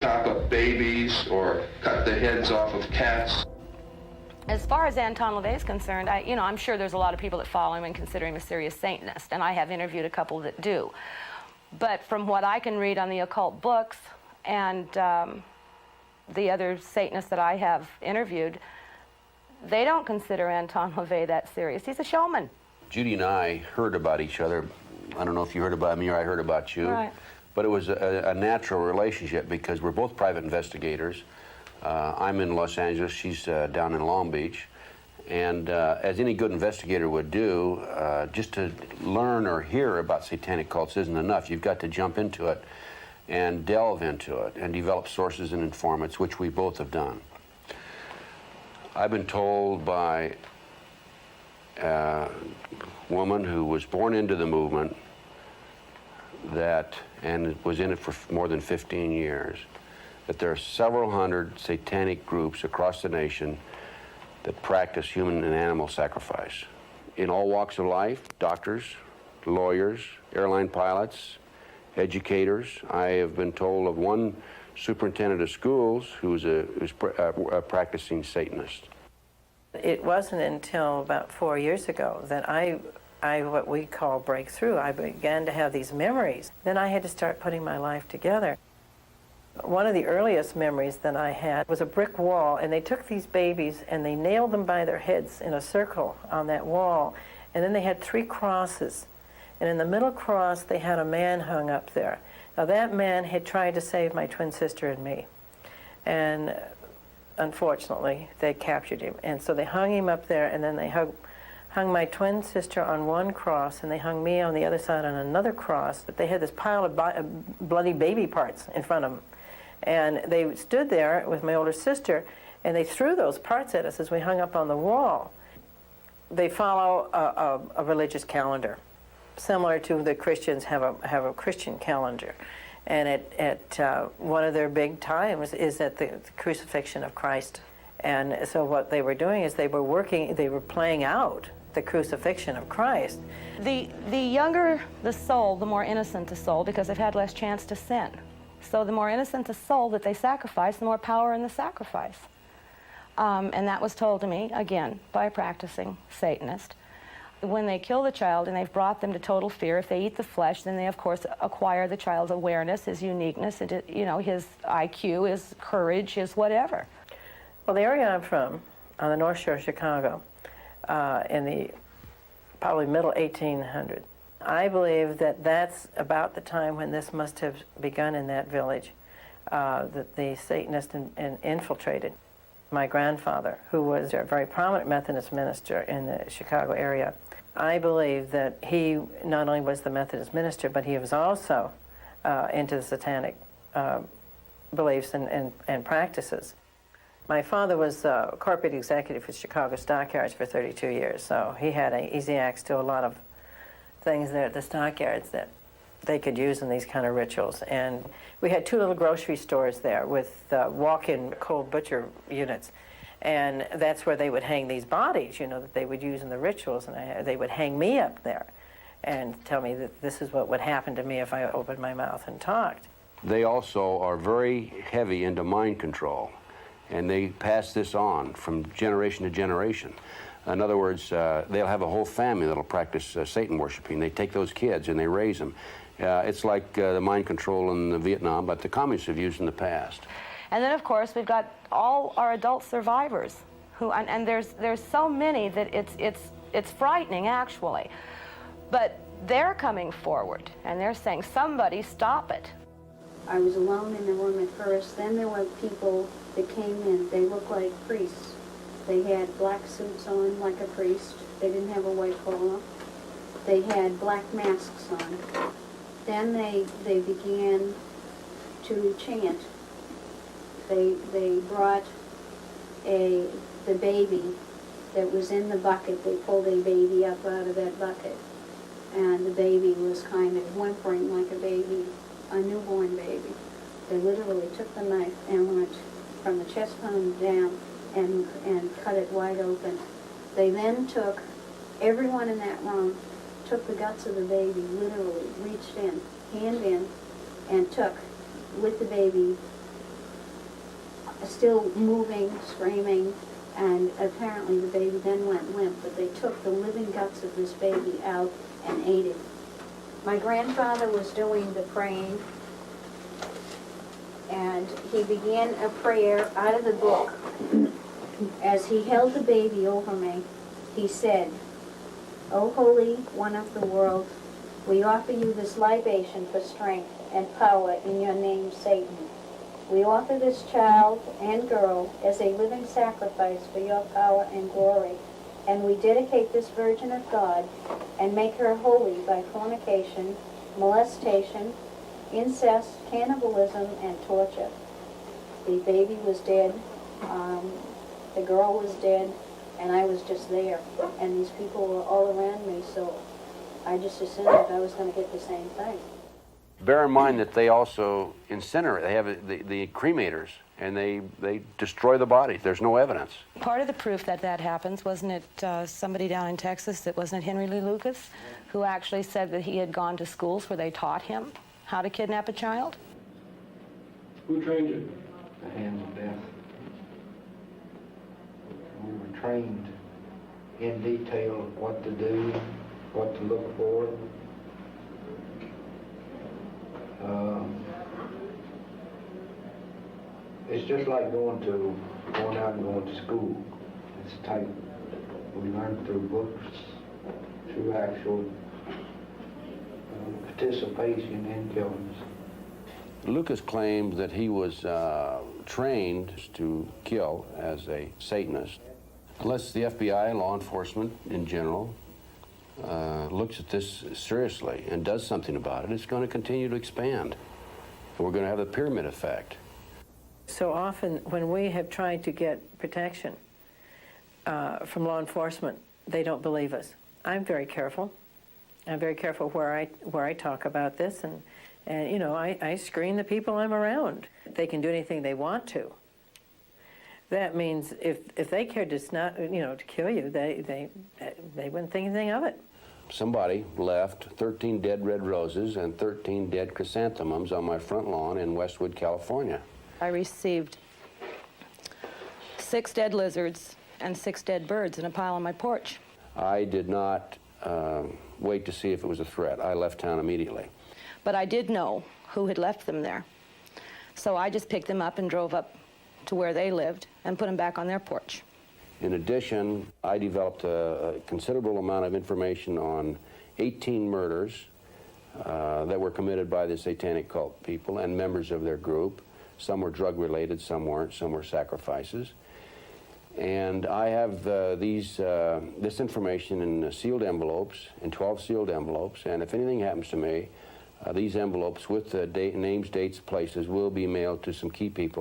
chop up babies or cut the heads off of cats. As far as Anton LaVey is concerned, I'm sure there's a lot of people that follow him and consider him a serious Satanist, and I have interviewed a couple that do. But from what I can read on the occult books and the other Satanists that I have interviewed, they don't consider Anton LaVey that serious. He's a showman. Judy and I heard about each other. I don't know if you heard about me or I heard about you. Right. But it was a natural relationship because we're both private investigators. I'm in Los Angeles, she's down in Long Beach. And as any good investigator would do, just to learn or hear about satanic cults isn't enough. You've got to jump into it and delve into it and develop sources and informants, which we both have done. I've been told by a woman who was born into the movement and was in it for more than 15 years, that there are several hundred satanic groups across the nation that practice human and animal sacrifice. In all walks of life, doctors, lawyers, airline pilots, educators. I have been told of one superintendent of schools who's a practicing Satanist. It wasn't until about 4 years ago that I what we call breakthrough. I began to have these memories. Then I had to start putting my life together. One of the earliest memories that I had was a brick wall, and they took these babies and they nailed them by their heads in a circle on that wall, and then they had 3 crosses. And in the middle cross, they had a man hung up there. Now that man had tried to save my twin sister and me, and unfortunately, they captured him. And so they hung him up there, and then they hung my twin sister on one cross, and they hung me on the other side on another cross. But they had this pile of bloody baby parts in front of them. And they stood there with my older sister, and they threw those parts at us as we hung up on the wall. They follow a religious calendar, similar to the Christians have a Christian calendar. And at one of their big times is at the crucifixion of Christ. And so what they were doing is they were playing out the crucifixion of Christ. The younger the soul, the more innocent the soul, because they've had less chance to sin. So the more innocent the soul that they sacrifice, the more power in the sacrifice. And that was told to me, again, by a practicing Satanist. When they kill the child and they've brought them to total fear, if they eat the flesh, then they, of course, acquire the child's awareness, his uniqueness, his IQ, his courage, his whatever. Well, the area I'm from, on the North Shore of Chicago, in the probably middle 1800s, I believe that that's about the time when this must have begun in that village, that the Satanists infiltrated. My grandfather, who was a very prominent Methodist minister in the Chicago area, I believe that he not only was the Methodist minister, but he was also into the satanic beliefs and practices. My father was corporate executive for Chicago Stockyards for 32 years, so he had an easy access to a lot of things there at the stockyards that they could use in these kind of rituals. And we had 2 little grocery stores there with walk-in cold butcher units. And that's where they would hang these bodies, that they would use in the rituals. And they would hang me up there and tell me that this is what would happen to me if I opened my mouth and talked. They also are very heavy into mind control, and they pass this on from generation to generation. In other words, they'll have a whole family that'll practice Satan worshiping. They take those kids and they raise them. It's like the mind control in Vietnam, but the communists have used in the past. And then, of course, we've got all our adult survivors, and there's so many that it's frightening, actually. But they're coming forward, and they're saying, somebody stop it. I was alone in the room at first. Then there were people that came in. They looked like priests. They had black suits on like a priest. They didn't have a white collar. They had black masks on. Then they began to chant. They brought the baby that was in the bucket. They pulled a baby up out of that bucket. And the baby was kind of whimpering like a baby, a newborn baby. They literally took the knife and went from the chest bone down and cut it wide open. They then took, everyone in that room took the guts of the baby, literally reached in, hand in, and took with the baby still moving, screaming, and apparently the baby then went limp, but they took the living guts of this baby out and ate it. My grandfather was doing the praying, and he began a prayer out of the book. As he held the baby over me, he said, "O Holy One of the world, we offer you this libation for strength and power in your name, Satan. We offer this child and girl as a living sacrifice for your power and glory, and we dedicate this Virgin of God and make her holy by fornication, molestation, incest, cannibalism, and torture." The baby was dead, the girl was dead, and I was just there, and these people were all around me, so I just assumed that I was going to get the same thing. Bear in mind that they also incinerate. They have the cremators, and they destroy the bodies. There's no evidence. Part of the proof that that happens, wasn't it somebody down in Texas, that wasn't it Henry Lee Lucas, who actually said that he had gone to schools where they taught him how to kidnap a child? Who trained you? The hands of death. We were trained in detail what to do, what to look for. It's just like going out and going to school. It's tight. We learn through books, through actual participation in killings. Lucas claimed that he was trained to kill as a Satanist. Unless the FBI, law enforcement in general, looks at this seriously and does something about it, it's going to continue to expand. And we're going to have the pyramid effect. So often when we have tried to get protection from law enforcement, they don't believe us. I'm very careful. I'm very careful where I talk about this, and you know, I screen the people I'm around. They can do anything they want to. That means if they cared to kill you, they wouldn't think anything of it. Somebody left 13 dead red roses and 13 dead chrysanthemums on my front lawn in Westwood, California. I received 6 dead lizards and 6 dead birds in a pile on my porch. I did not wait to see if it was a threat. I left town immediately. But I did know who had left them there. So I just picked them up and drove up to where they lived and put them back on their porch. In addition, I developed a considerable amount of information on 18 murders that were committed by the satanic cult people and members of their group. Some were drug-related, some weren't, some were sacrifices. And I have this information in sealed envelopes, in 12 sealed envelopes, and if anything happens to me, these envelopes with the names, dates, places will be mailed to some key people